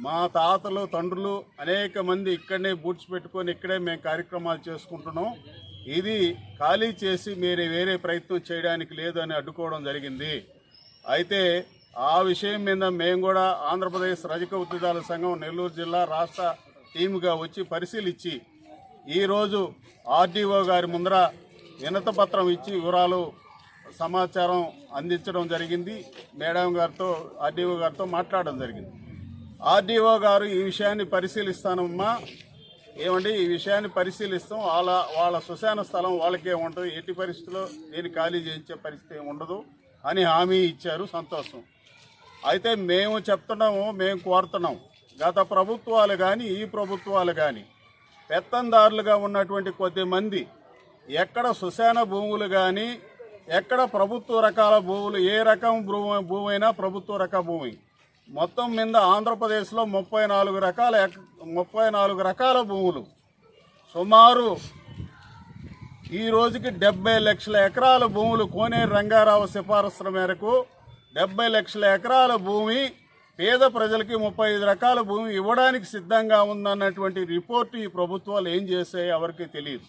మా తాతలు తండ్రులు అనేక మంది ఇక్కడనే బూట్స్ పెట్టుకొని ఇక్కడే మేము కార్యక్రమాలు చేసుకుంటున్నాం. ఇది ఖాళీ చేసి మీరు వేరే ప్రయత్నం చేయడానికి లేదు అని అడ్డుకోవడం జరిగింది. అయితే ఆ విషయం మీద మేము కూడా ఆంధ్రప్రదేశ్ రజక ఉద్యోగాల సంఘం నెల్లూరు జిల్లా రాష్ట్ర టీముగా వచ్చి పరిశీలించి ఈరోజు ఆర్డీఓ గారి ముందర వినతిపత్రం ఇచ్చి వివరాలు సమాచారం అందించడం జరిగింది. మేడం గారితో ఆర్డీఓ గారితో మాట్లాడడం జరిగింది. ఆర్డీఓ గారు ఈ విషయాన్ని పరిశీలిస్తానమ్మా, ఏమండి ఈ విషయాన్ని పరిశీలిస్తాం, వాళ్ళ శ్మశాన స్థలం వాళ్ళకే ఉంటుంది, ఎట్టి పరిస్థితుల్లో దీన్ని ఖాళీ చేయించే పరిస్థితి ఉండదు అని హామీ ఇచ్చారు. సంతోషం. అయితే మేము చెప్తున్నాము, మేము కోరుతున్నాం, గత ప్రభుత్వాలు కానీ ఈ ప్రభుత్వాలు కానీ పెత్తందారులుగా ఉన్నటువంటి కొద్దిమంది ఎక్కడ శ్మశాన భూములు కానీ ఎక్కడ ప్రభుత్వ రకాల భూములు, ఏ రకం భూమి అయినా ప్రభుత్వ రక భూమి మొత్తం మీద ఆంధ్రప్రదేశ్లో 34 రకాల భూములు సుమారు ఈ రోజుకి 70 లక్షల ఎకరాల భూములు కోనేరు రంగారావు సిఫారసుల మేరకు 70 లక్షల ఎకరాల భూమి పేద ప్రజలకి 35 రకాల భూమి ఇవ్వడానికి సిద్ధంగా ఉందన్నటువంటి రిపోర్టు ఈ ప్రభుత్వాలు ఏం చేసాయో ఎవరికి తెలియదు.